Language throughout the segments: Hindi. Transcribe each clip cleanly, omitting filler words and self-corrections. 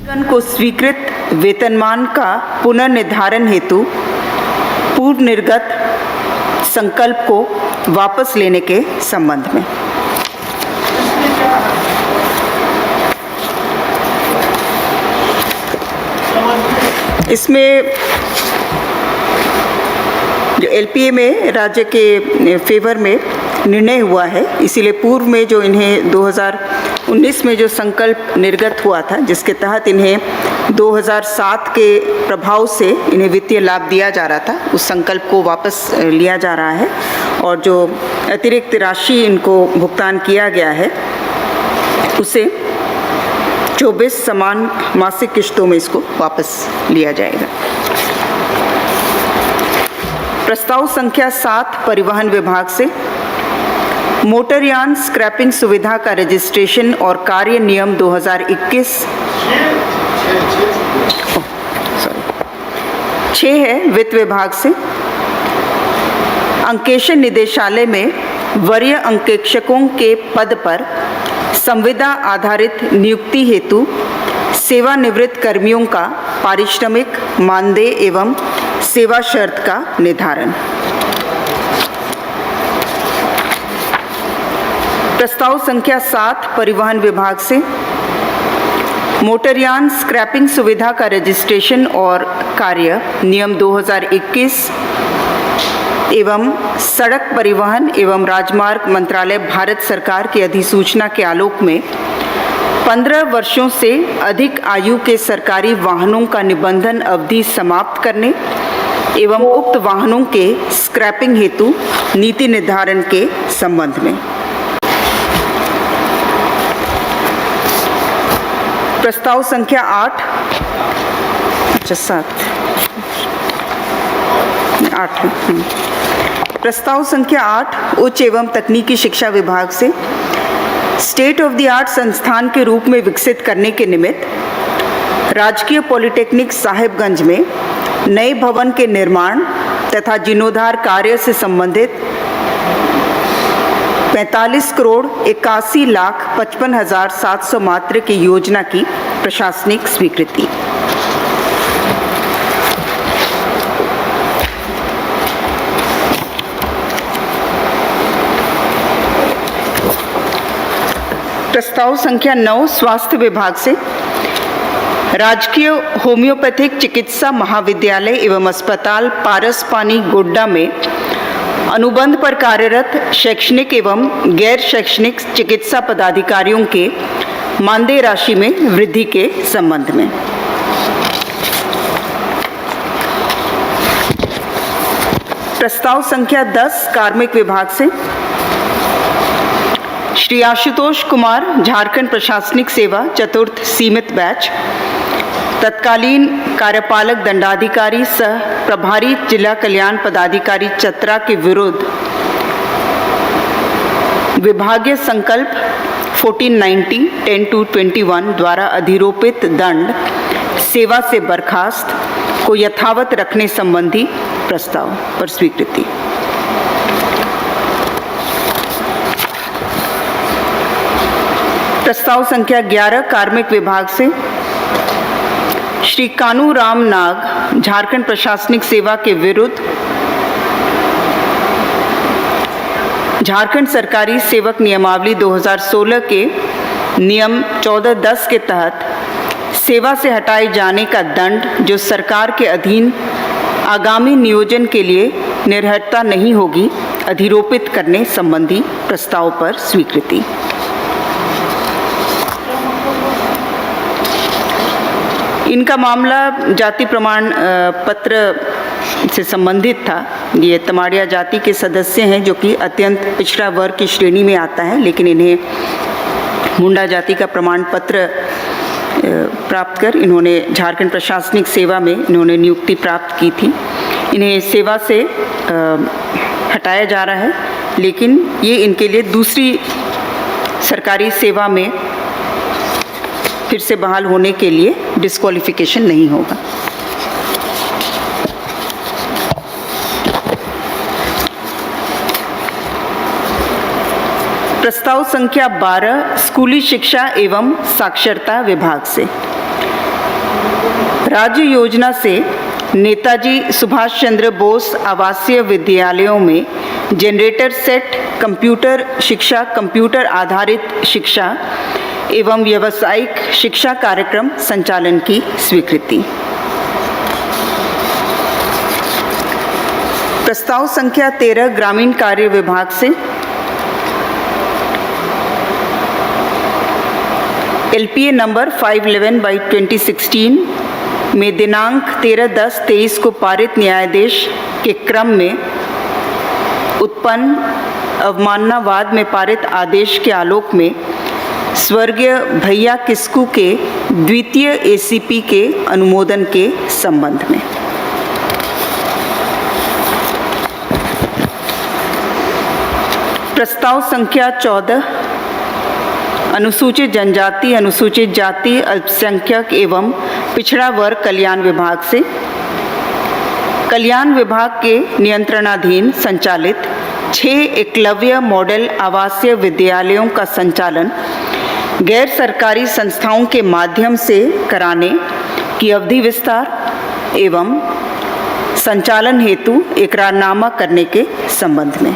को स्वीकृत वेतनमान का पुनर्निर्धारण हेतु पूर्व निर्गत संकल्प को वापस लेने के संबंध में। इसमें जो एलपीए में राज्य के फेवर में निर्णय हुआ है, इसीलिए पूर्व में जो इन्हें 2019 में जो संकल्प निर्गत हुआ था, जिसके तहत इन्हें 2007 के प्रभाव से इन्हें वित्तीय लाभ दिया जा रहा था, उस संकल्प को वापस लिया जा रहा है और जो अतिरिक्त राशि इनको भुगतान किया गया है उसे 24 समान मासिक किश्तों में इसको वापस लिया जाएगा। प्रस्ताव संख्या 7 परिवहन विभाग से मोटरयान स्क्रैपिंग सुविधा का रजिस्ट्रेशन और कार्य नियम 2021 6 है वित्त विभाग से अंकेक्षण निदेशालय में वरीय अंकेक्षकों के पद पर संविदा आधारित नियुक्ति हेतु सेवानिवृत्त कर्मियों का पारिश्रमिक, मानदेय एवं सेवा शर्त का निर्धारण। प्रस्ताव संख्या 7 परिवहन विभाग से मोटरयान स्क्रैपिंग सुविधा का रजिस्ट्रेशन और कार्य नियम 2021 एवं सड़क परिवहन एवं राजमार्ग मंत्रालय भारत सरकार की अधिसूचना के आलोक में 15 वर्षों से अधिक आयु के सरकारी वाहनों का निबंधन अवधि समाप्त करने एवं उक्त वाहनों के स्क्रैपिंग हेतु नीति निर्धारण के संबंध में। प्रस्ताव संख्या 8 प्रस्ताव संख्या 8 उच्च एवं तकनीकी शिक्षा विभाग से स्टेट ऑफ द आर्ट संस्थान के रूप में विकसित करने के निमित्त राजकीय पॉलिटेक्निक साहिबगंज में नए भवन के निर्माण तथा जीर्णोद्धार कार्य से संबंधित 45,81,55,700 मात्र की योजना की प्रशासनिक स्वीकृति। प्रस्ताव संख्या 9 स्वास्थ्य विभाग से राजकीय होम्योपैथिक चिकित्सा महाविद्यालय एवं अस्पताल पारसपानी गोड्डा में अनुबंध पर कार्यरत शैक्षणिक एवं गैर शैक्षणिक चिकित्सा पदाधिकारियों के मानदेय राशि में वृद्धि के संबंध में। प्रस्ताव संख्या 10 कार्मिक विभाग से श्री आशुतोष कुमार झारखंड प्रशासनिक सेवा चतुर्थ सीमित बैच तत्कालीन कार्यपालक दंडाधिकारी सह प्रभारी जिला कल्याण पदाधिकारी चतरा के विरुद्ध विभागीय संकल्प 1490/10/21 द्वारा अधिरोपित दंड सेवा से बर्खास्त को यथावत रखने संबंधी प्रस्ताव पर स्वीकृति। प्रस्ताव संख्या 11 कार्मिक विभाग से श्री कानू राम नाग झारखंड प्रशासनिक सेवा के विरुद्ध झारखंड सरकारी सेवक नियमावली 2016 के नियम 1410 के तहत सेवा से हटाए जाने का दंड जो सरकार के अधीन आगामी नियोजन के लिए निर्हरता नहीं होगी अधिरोपित करने संबंधी प्रस्ताव पर स्वीकृति। इनका मामला जाति प्रमाण पत्र से संबंधित था। ये तमाड़िया जाति के सदस्य हैं जो कि अत्यंत पिछड़ा वर्ग की श्रेणी में आता है, लेकिन इन्हें मुंडा जाति का प्रमाण पत्र प्राप्त कर इन्होंने झारखंड प्रशासनिक सेवा में इन्होंने नियुक्ति प्राप्त की थी। इन्हें सेवा से हटाया जा रहा है, लेकिन ये इनके लिए दूसरी सरकारी सेवा में फिर से बहाल होने के लिए डिस्क्वालिफिकेशन नहीं होगा। प्रस्ताव संख्या 12 स्कूली शिक्षा एवं साक्षरता विभाग से राज्य योजना से नेताजी सुभाष चंद्र बोस आवासीय विद्यालयों में जनरेटर सेट, कंप्यूटर शिक्षा, कंप्यूटर आधारित शिक्षा एवं व्यावसायिक शिक्षा कार्यक्रम संचालन की स्वीकृति। प्रस्ताव संख्या 13 ग्रामीण कार्य विभाग से LPA नंबर 511/2016 में दिनांक 13/10/23 को पारित न्यायाधीश के क्रम में उत्पन्न अवमाननावाद में पारित आदेश के आलोक में स्वर्गीय भैया किस्कू के द्वितीय ACP के अनुमोदन के संबंध में। प्रस्ताव संख्या 14 अनुसूचित जनजाति, अनुसूचित जाति, अल्पसंख्यक एवं पिछड़ा वर्ग कल्याण विभाग से कल्याण विभाग के नियंत्रणाधीन संचालित 6 एकलव्य मॉडल आवासीय विद्यालयों का संचालन गैर सरकारी संस्थाओं के माध्यम से कराने की अवधि विस्तार एवं संचालन हेतु इकरारनामा करने के संबंध में।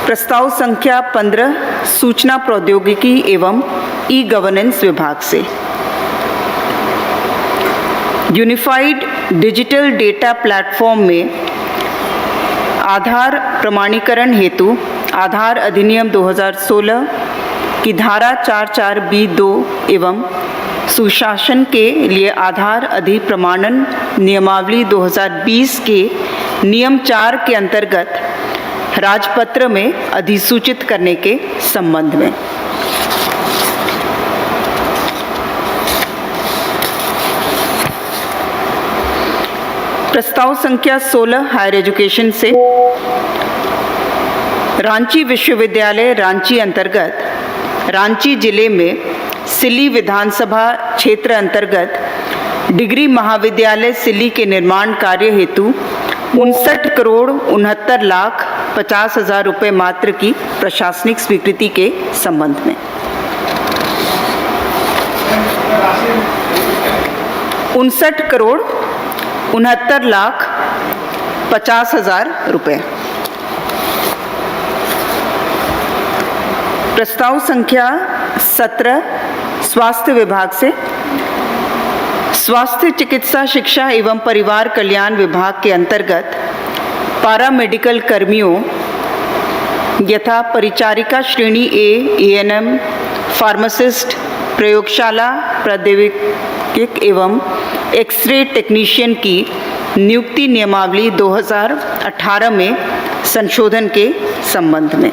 प्रस्ताव संख्या 15 सूचना प्रौद्योगिकी एवं ई-गवर्नेंस विभाग से यूनिफाइड डिजिटल डेटा प्लेटफॉर्म में आधार प्रमाणीकरण हेतु आधार अधिनियम 2016 की धारा 44B(2) एवं सुशासन के लिए आधार अधिप्रमाणन नियमावली 2020 के नियम 4 के अंतर्गत राजपत्र में अधिसूचित करने के संबंध में। प्रस्ताव संख्या 16 हायर एजुकेशन से रांची विश्वविद्यालय रांची अंतर्गत रांची जिले में सिल्ली विधानसभा क्षेत्र अंतर्गत डिग्री महाविद्यालय सिल्ली के निर्माण कार्य हेतु 59,69,50,000 रुपये मात्र की प्रशासनिक स्वीकृति के संबंध में। 59,69,50,000 रुपये। प्रस्ताव संख्या 17 स्वास्थ्य विभाग से स्वास्थ्य चिकित्सा शिक्षा एवं परिवार कल्याण विभाग के अंतर्गत पारामेडिकल कर्मियों यथा परिचारिका श्रेणी A, ANM, फार्मासिस्ट, प्रयोगशाला प्रौद्योगिक एवं एक्सरे टेक्नीशियन की नियुक्ति नियमावली 2018 में संशोधन के संबंध में।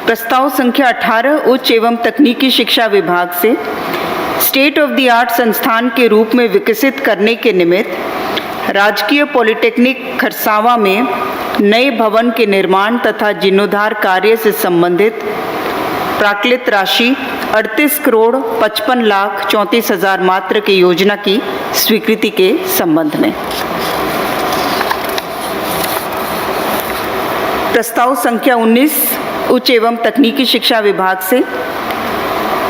प्रस्ताव संख्या 18 उच्च एवं तकनीकी शिक्षा विभाग से स्टेट ऑफ द आर्ट संस्थान के रूप में विकसित करने के निमित्त राजकीय पॉलिटेक्निक खरसावां में नए भवन के निर्माण तथा जीर्णोद्धार कार्य से संबंधित प्राक्कृत राशि 38,55,34,000 मात्र की योजना की स्वीकृति के संबंध में। प्रस्ताव संख्या 19 उच्च एवं तकनीकी शिक्षा विभाग से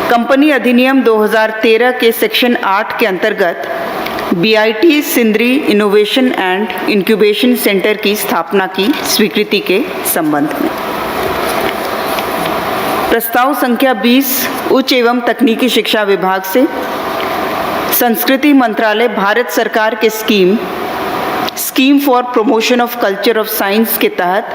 कंपनी अधिनियम 2013 के सेक्शन 8 के अंतर्गत BIT Sindri innovation and incubation centre की स्थापना की स्वीकृति के संबंध में। प्रस्ताव संख्या 20 उच्च एवं तकनीकी शिक्षा विभाग से संस्कृति मंत्रालय भारत सरकार के scheme for promotion of culture of science के तहत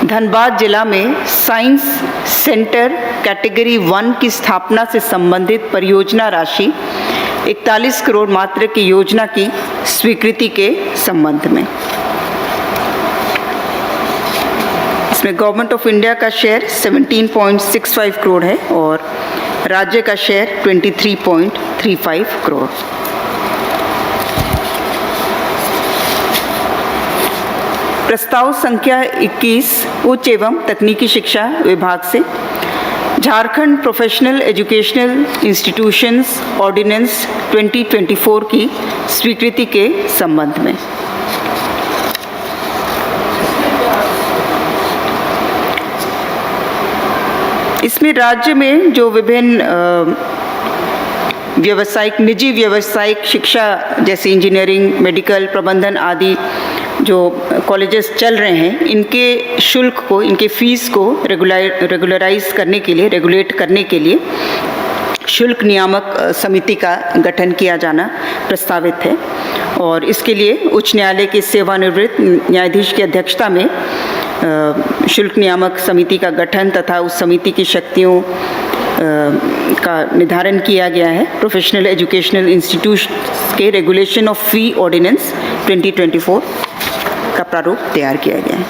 धनबाद जिला में साइंस सेंटर कैटेगरी 1 की स्थापना से संबंधित परियोजना राशि 41 करोड़ मात्र की योजना की स्वीकृति के संबंध में। इसमें गवर्नमेंट ऑफ इंडिया का शेयर 17.65 करोड़ है और राज्य का शेयर 23.35 करोड़। प्रस्ताव संख्या 21 उच्च एवं तकनीकी शिक्षा विभाग से Jharkhand professional educational institutions ordinance 2024 की स्वीकृति के संबंध में। इसमें राज्य में जो विभिन्न निजी व्यावसायिक शिक्षा जैसे इंजीनियरिंग, मेडिकल, प्रबंधन आदि जो कॉलेजेस चल रहे हैं, इनके शुल्क को, इनके फीस को रेगुलेट करने के लिए शुल्क नियामक समिति का गठन किया जाना प्रस्तावित है। और इसके लिए उच्च न्यायालय के सेवानिवृत्त न्यायाधीश की अध्यक्षता में शुल्क नियामक समिति का गठन तथा उस समिति की शक्तियों का निर्धारण किया गया है। प्रोफेशनल एजुकेशनल इंस्टीट्यूट के रेगुलेशन ऑफ फी ऑर्डिनेंस 2024 का प्रारूप तैयार किया गया है।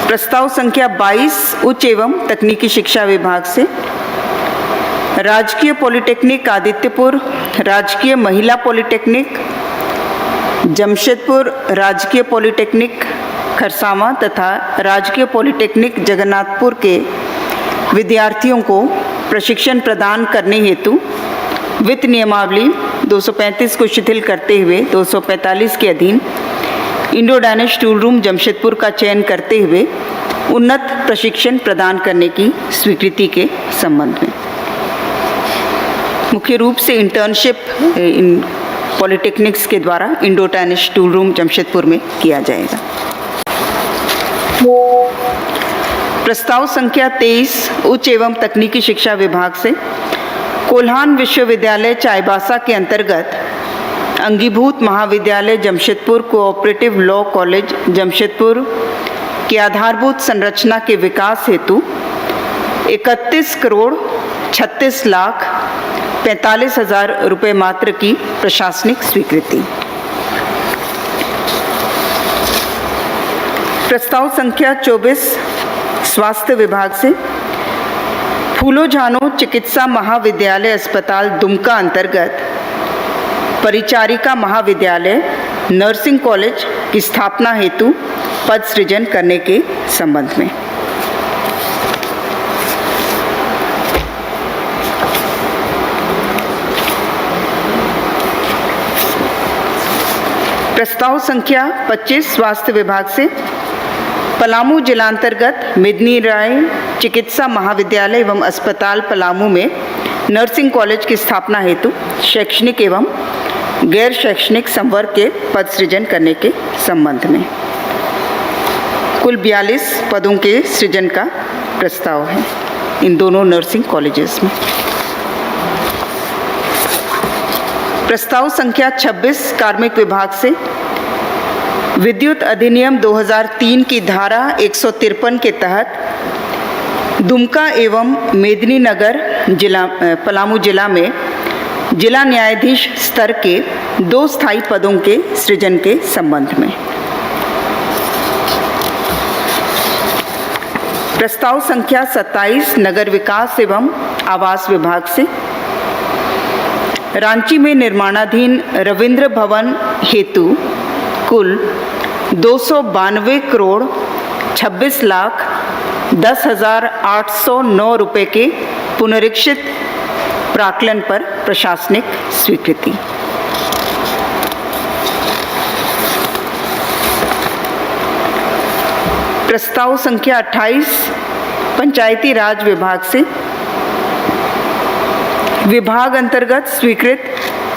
प्रस्ताव संख्या 22 उच्च एवं तकनीकी शिक्षा विभाग से राजकीय पॉलिटेक्निक आदित्यपुर, राजकीय महिला पॉलिटेक्निक जमशेदपुर, राजकीय पॉलिटेक्निक खरसावां तथा राजकीय पॉलिटेक्निक जगन्नाथपुर के विद्यार्थियों को प्रशिक्षण प्रदान करने हेतु वित्त नियमावली 235 को शिथिल करते हुए 245 के अधीन Indo Danish tool room Jamshedpur का चयन करते हुए उन्नत प्रशिक्षण प्रदान करने की स्वीकृति के संबंध में। मुख्य रूप से इंटर्नशिप इन पॉलिटेक्निक्स के द्वारा Indo Danish tool room Jamshedpur में किया जाएगा। प्रस्ताव संख्या 23 उच्च एवं तकनीकी शिक्षा विभाग से कोल्हान विश्वविद्यालय चाईबासा के अंतर्गत अंगीभूत महाविद्यालय Jamshedpur cooperative law college Jamshedpur की आधारभूत संरचना के विकास हेतु 31 करोड़ 36 लाख 45 हजार रुपये मात्र की प्रशासनिक स्वीकृति। प्रस्ताव संख्या 24 स्वास्थ्य विभाग से फूलो झानो चिकित्सा महाविद्यालय अस्पताल दुमका अंतर्गत परिचारिका महाविद्यालय नर्सिंग कॉलेज की स्थापना हेतु पद सृजन करने के संबंध में। प्रस्ताव संख्या 25 स्वास्थ्य विभाग से पलामू जिलांतर्गत मिदनी राय चिकित्सा महाविद्यालय एवं अस्पताल पलामू में नर्सिंग कॉलेज की स्थापना हेतु शैक्षणिक एवं गैर शैक्षणिक संवर्ग के पद सृजन करने के संबंध में। कुल 42 पदों के सृजन का प्रस्ताव है इन दोनों नर्सिंग कॉलेजेस में। प्रस्ताव संख्या 26 कार्मिक विभाग से विद्युत अधिनियम 2003 की धारा 153 के तहत दुमका एवं मेदिनीनगर जिला पलामू जिला में जिला न्यायाधीश स्तर के 2 स्थायी पदों के सृजन के संबंध में। प्रस्ताव संख्या 27 नगर विकास एवं आवास विभाग से रांची में निर्माणाधीन रविंद्र भवन हेतु कुल 292 करोड़ 26 लाख 10,809 रुपये के पुनरीक्षित प्राक्कलन पर प्रशासनिक स्वीकृति। प्रस्ताव संख्या 28 पंचायती राज विभाग से विभाग अंतर्गत स्वीकृत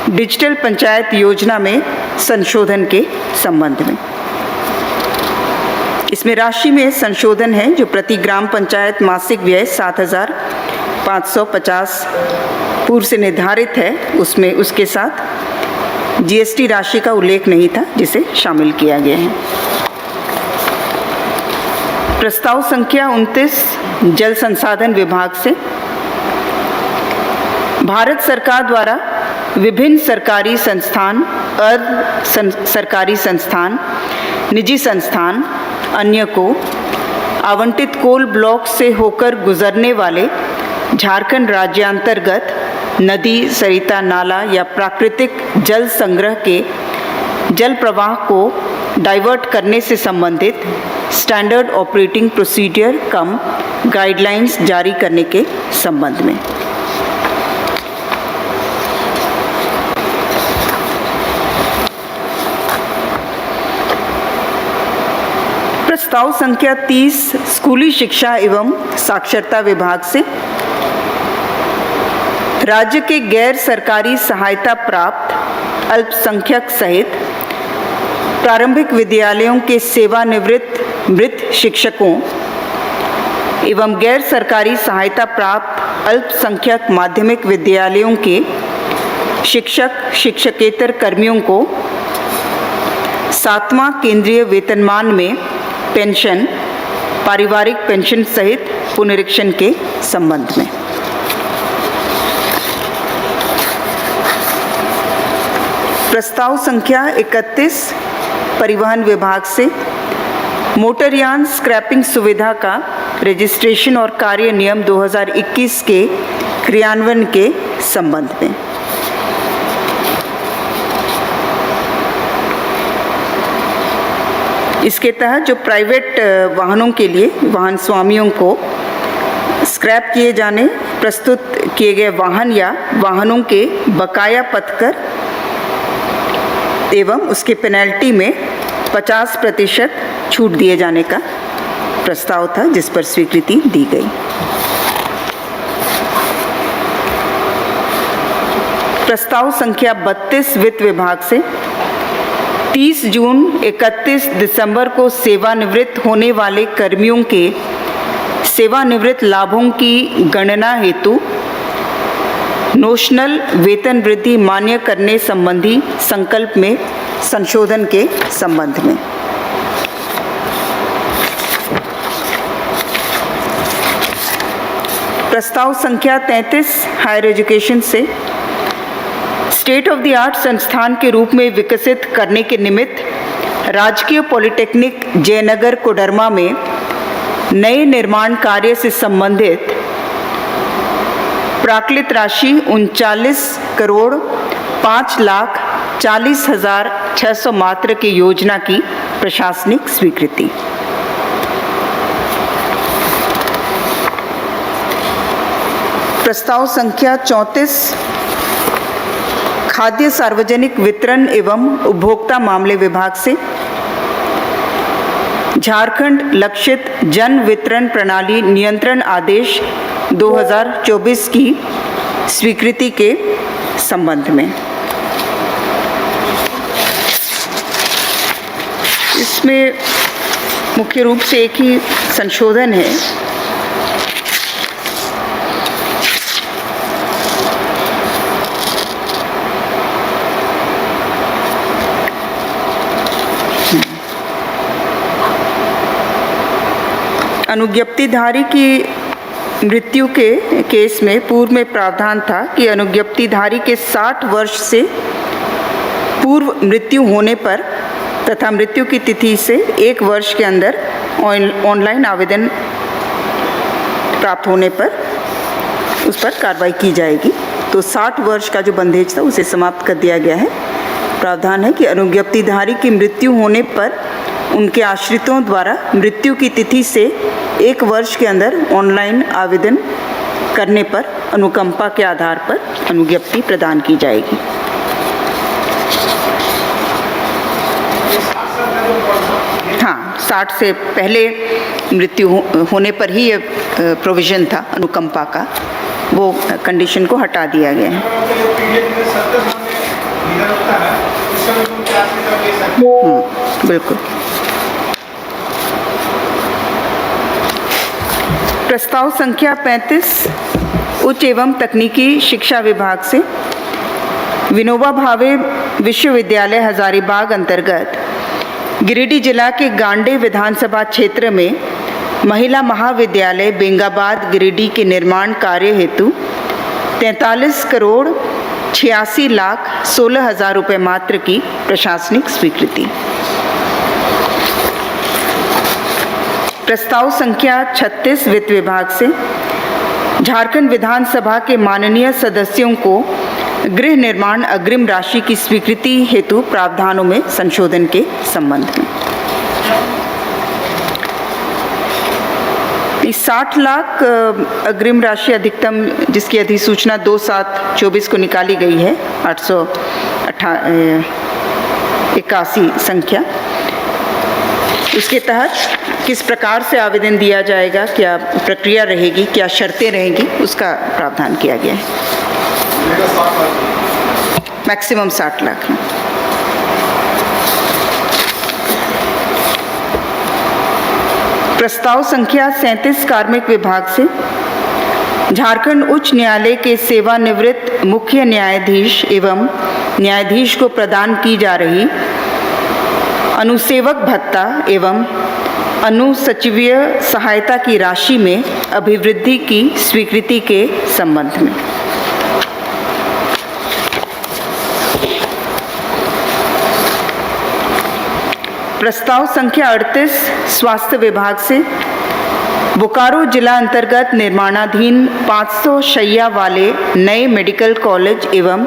डिजिटल पंचायत योजना में संशोधन के संबंध में। इसमें राशि में संशोधन है जो प्रति ग्राम पंचायत मासिक व्यय 7,550 पूर्व से निर्धारित है, उसमें उसके साथ जीएसटी राशि का उल्लेख नहीं था जिसे शामिल किया गया है। प्रस्ताव संख्या 29 जल संसाधन विभाग से भारत सरकार द्वारा विभिन्न सरकारी संस्थान, अर्ध सरकारी संस्थान, निजी संस्थान अन्य को आवंटित कोल ब्लॉक से होकर गुजरने वाले झारखंड राज्यांतर्गत नदी, सरिता नाला या प्राकृतिक जल संग्रह के जल प्रवाह को डाइवर्ट करने से संबंधित स्टैंडर्ड ऑपरेटिंग प्रोसीजर कम गाइडलाइंस जारी करने के संबंध में। प्रस्ताव संख्या 30 स्कूली शिक्षा एवं साक्षरता विभाग से राज्य के गैर सरकारी सहायता प्राप्त अल्पसंख्यक सहित प्रारंभिक विद्यालयों के सेवानिवृत्त मृत शिक्षकों एवं गैर सरकारी सहायता प्राप्त अल्पसंख्यक माध्यमिक विद्यालयों के शिक्षक शिक्षकेतर कर्मियों को 7वां केंद्रीय वेतनमान में पेंशन, पारिवारिक पेंशन सहित पुनरीक्षण के संबंध में। प्रस्ताव संख्या 31 परिवहन विभाग से मोटरयान स्क्रैपिंग सुविधा का रजिस्ट्रेशन और कार्य नियम 2021 के क्रियान्वयन के संबंध में। इसके तहत जो प्राइवेट वाहनों के लिए वाहन स्वामियों को स्क्रैप किए जाने प्रस्तुत किए गए वाहन या वाहनों के बकाया पथकर एवं उसके पेनल्टी में 50% छूट दिए जाने का प्रस्ताव था, जिस पर स्वीकृति दी गई। प्रस्ताव संख्या 32 वित्त विभाग से 30 जून 31 दिसंबर को सेवानिवृत्त होने वाले कर्मियों के सेवानिवृत्त लाभों की गणना हेतु नोशनल वेतन वृद्धि मान्य करने संबंधी संकल्प में संशोधन के संबंध में। प्रस्ताव संख्या 33 हायर एजुकेशन से स्टेट ऑफ द आर्ट संस्थान के रूप में विकसित करने के निमित्त राजकीय पॉलिटेक्निक जयनगर कोडरमा में नए निर्माण कार्य से संबंधित प्राक्कृत राशि 39 करोड़ 5,40,600 मात्र की योजना की प्रशासनिक स्वीकृति। प्रस्ताव संख्या 34 खाद्य सार्वजनिक वितरण एवं उपभोक्ता मामले विभाग से झारखंड लक्षित जन वितरण प्रणाली नियंत्रण आदेश 2024 की स्वीकृति के संबंध में। इसमें मुख्य रूप से एक ही संशोधन है। अनुज्ञप्तिधारी की मृत्यु के केस में पूर्व में प्रावधान था कि अनुज्ञप्तिधारी के 60 वर्ष से पूर्व मृत्यु होने पर तथा मृत्यु की तिथि से 1 वर्ष के अंदर ऑनलाइन आवेदन प्राप्त होने पर उस पर कार्रवाई की जाएगी। तो 60 वर्ष का जो बंधेज था उसे समाप्त कर दिया गया है। प्रावधान है कि अनुज्ञप्तिधारी की मृत्यु होने पर उनके आश्रितों द्वारा मृत्यु की तिथि से 1 वर्ष के अंदर ऑनलाइन आवेदन करने पर अनुकंपा के आधार पर अनुज्ञप्ति प्रदान की जाएगी। हाँ, 60 से पहले मृत्यु होने पर ही ये प्रोविज़न था अनुकंपा का, वो कंडीशन को हटा दिया गया है। बिल्कुल। प्रस्ताव संख्या 35 उच्च एवं तकनीकी शिक्षा विभाग से विनोबा भावे विश्वविद्यालय हजारीबाग अंतर्गत गिरिडीह जिला के गांडे विधानसभा क्षेत्र में महिला महाविद्यालय बेंगाबाद गिरिडीह के निर्माण कार्य हेतु 43 करोड़ 86,16,000 रुपये मात्र की प्रशासनिक स्वीकृति। प्रस्ताव संख्या 36 वित्त विभाग से झारखंड विधानसभा के माननीय सदस्यों को गृह निर्माण अग्रिम राशि की स्वीकृति हेतु प्रावधानों में संशोधन के संबंध में 60 लाख अग्रिम राशि अधिकतम जिसकी अधिसूचना 2/7/24 को निकाली गई है 881 संख्या, उसके तहत किस प्रकार से आवेदन दिया जाएगा, क्या प्रक्रिया रहेगी, क्या शर्तें रहेंगी, उसका प्रावधान किया गया है। मैक्सिमम 60 लाख है। प्रस्ताव संख्या 37 कार्मिक विभाग से झारखंड उच्च न्यायालय के सेवानिवृत्त मुख्य न्यायाधीश एवं न्यायाधीश को प्रदान की जा रही अनुसेवक भत्ता एवं अनुसचिवीय सहायता की राशि में अभिवृद्धि की स्वीकृति के संबंध में प्रस्ताव संख्या 38 स्वास्थ्य विभाग से बोकारो जिला अंतर्गत निर्माणाधीन 500 शैया वाले नए मेडिकल कॉलेज एवं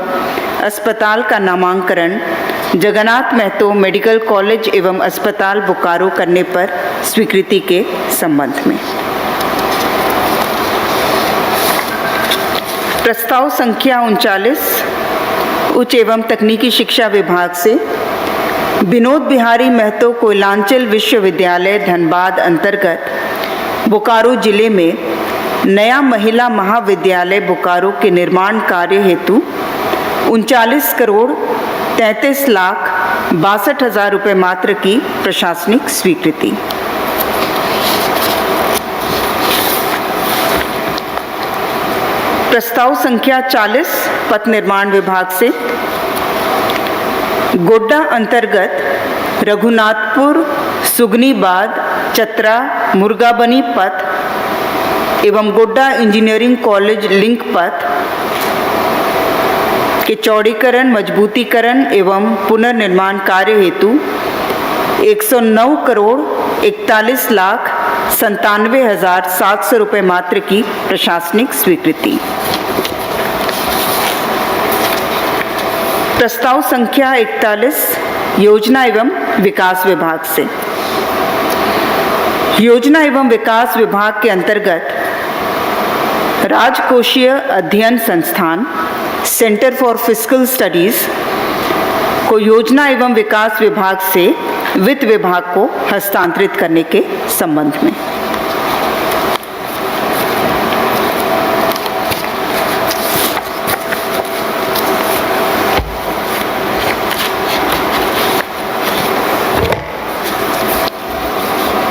अस्पताल का नामांकन जगन्नाथ महतो मेडिकल कॉलेज एवं अस्पताल बोकारो करने पर स्वीकृति के संबंध में प्रस्ताव संख्या 39 उच्च एवं तकनीकी शिक्षा विभाग से विनोद बिहारी महतो कोयलांचल विश्वविद्यालय धनबाद अंतर्गत बोकारो जिले में नया महिला महाविद्यालय बोकारो के निर्माण कार्य हेतु 39 करोड़ 33 लाख 62 हजार रुपये मात्र की प्रशासनिक स्वीकृति। प्रस्ताव संख्या 40 पथ निर्माण विभाग से गोड्डा अंतर्गत रघुनाथपुर सुगनीबाद चतरा मुर्गाबनी पथ एवं गोड्डा इंजीनियरिंग कॉलेज लिंक पथ के चौड़ीकरण मजबूतीकरण एवं पुनर्निर्माण कार्य हेतु 109 करोड़ 41 लाख 97 हजार 700 रुपये मात्र की प्रशासनिक स्वीकृति। प्रस्ताव संख्या 41 योजना एवं विकास विभाग से योजना एवं विकास विभाग के अंतर्गत राजकोषीय अध्ययन संस्थान सेंटर फॉर फिस्कल स्टडीज को योजना एवं विकास विभाग से वित्त विभाग को हस्तांतरित करने के संबंध में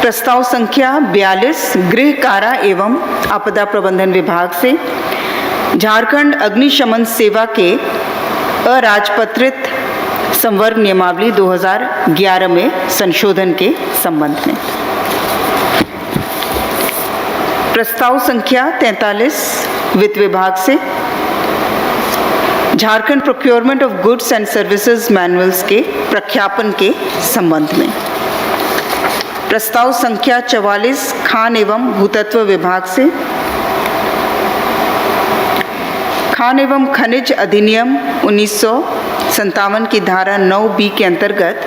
प्रस्ताव संख्या 42 गृह कारा एवं आपदा प्रबंधन विभाग से झारखंड अग्निशमन सेवा के अराजपत्रित संवर्ग नियमावली 2011 में संशोधन के संबंध में प्रस्ताव संख्या 43 वित्त विभाग से Jharkhand procurement of goods and services manuals के प्रख्यापन के संबंध में प्रस्ताव संख्या 44 खान एवं भूतत्व विभाग से खान एवं खनिज अधिनियम 1957 की धारा 9B के अंतर्गत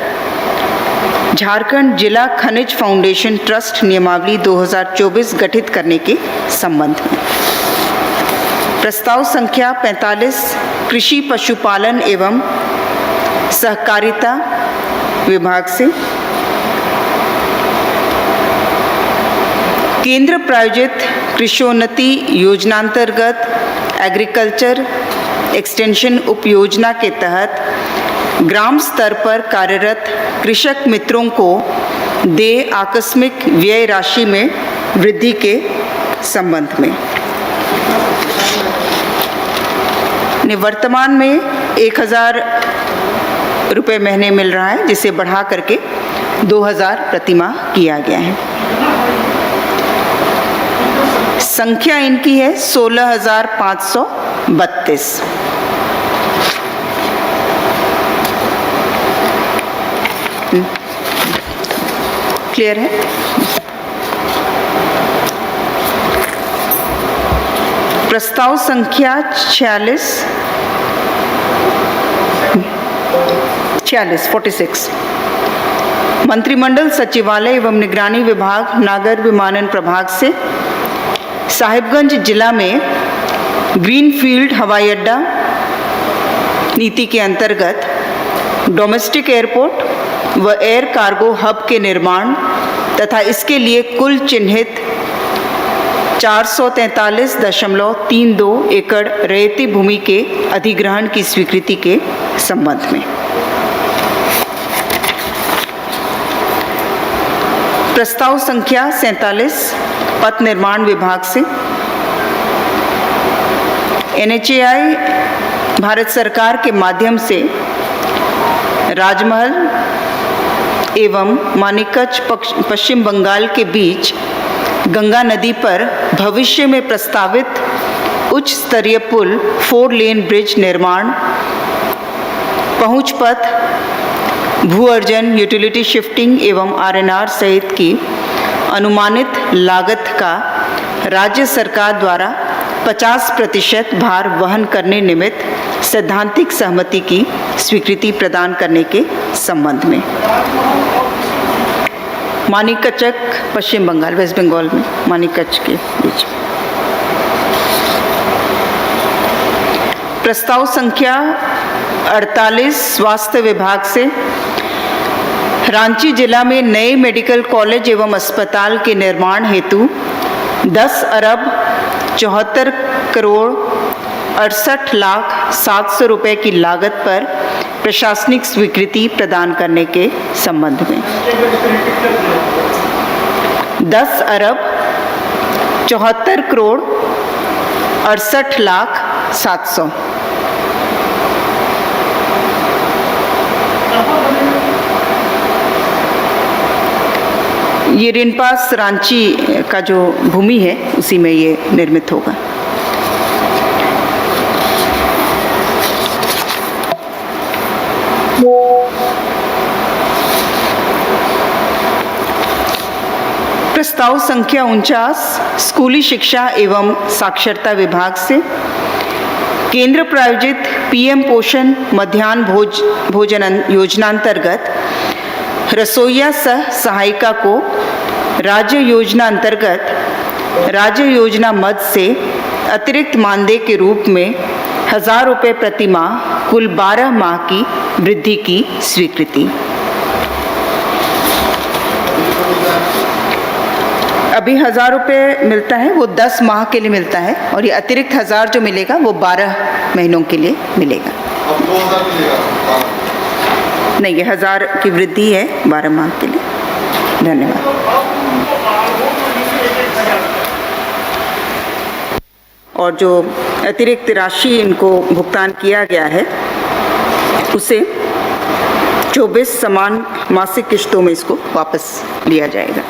झारखंड जिला खनिज फाउंडेशन ट्रस्ट नियमावली 2024 गठित करने के संबंध में प्रस्ताव संख्या 45 कृषि पशुपालन एवं सहकारिता विभाग से केंद्र प्रायोजित कृषोन्नति योजनांतर्गत एग्रीकल्चर एक्सटेंशन उपयोजना के तहत ग्राम स्तर पर कार्यरत कृषक मित्रों को देय आकस्मिक व्यय राशि में वृद्धि के संबंध में वर्तमान में 1000 रुपये महीने मिल रहा है, जिसे बढ़ा करके 2000 प्रतिमाह किया गया है। संख्या इनकी है 16,532। क्लियर है? प्रस्ताव संख्या 46 46 मंत्रिमंडल सचिवालय एवं निगरानी विभाग नागर विमानन प्रभाग से साहिबगंज जिला में ग्रीनफील्ड हवाई अड्डा नीति के अंतर्गत डोमेस्टिक एयरपोर्ट व एयर कार्गो हब के निर्माण तथा इसके लिए कुल चिन्हित 443.32 एकड़ रैयती भूमि के अधिग्रहण की स्वीकृति के संबंध में प्रस्ताव संख्या 47 पथ निर्माण विभाग से NHAI भारत सरकार के माध्यम से राजमहल एवं मानिकच पश्चिम बंगाल के बीच गंगा नदी पर भविष्य में प्रस्तावित उच्च स्तरीय पुल 4 लेन ब्रिज निर्माण, पहुंच पथ, भू अर्जन, यूटिलिटी शिफ्टिंग एवं RNR सहित की अनुमानित लागत का राज्य सरकार द्वारा 50% भार वहन करने निमित्त सैद्धांतिक सहमति की स्वीकृति प्रदान करने के संबंध में मानिकचक पश्चिम बंगाल, वेस्ट बंगाल में मानिकच के बीच प्रस्ताव संख्या 48 स्वास्थ्य विभाग से रांची जिला में नए मेडिकल कॉलेज एवं अस्पताल के निर्माण हेतु 10 अरब 74 करोड़ 68,700,000 रुपये की लागत पर प्रशासनिक स्वीकृति प्रदान करने के संबंध में 10 अरब 74 करोड़ 68,700,000 ये रिनपास रांची का जो भूमि है उसी में ये निर्मित होगा। प्रस्ताव संख्या 49 स्कूली शिक्षा एवं साक्षरता विभाग से केंद्र प्रायोजित PM पोषण मध्याह्न भोजन योजना अंतर्गत रसोइया सह सहायिका को राज्य योजना अंतर्गत राज्य योजना मद से अतिरिक्त मानदेय के रूप में 1,000 रुपये प्रति माह कुल 12 माह की वृद्धि की स्वीकृति। अभी 1,000 रुपये मिलता है वो 10 माह के लिए मिलता है और ये अतिरिक्त 1,000 जो मिलेगा वो 12 महीनों के लिए मिलेगा। नहीं, ये 1,000 की वृद्धि है 12 माह के लिए। धन्यवाद। और जो अतिरिक्त राशि इनको भुगतान किया गया है उसे 24 समान मासिक किश्तों में इसको वापस लिया जाएगा।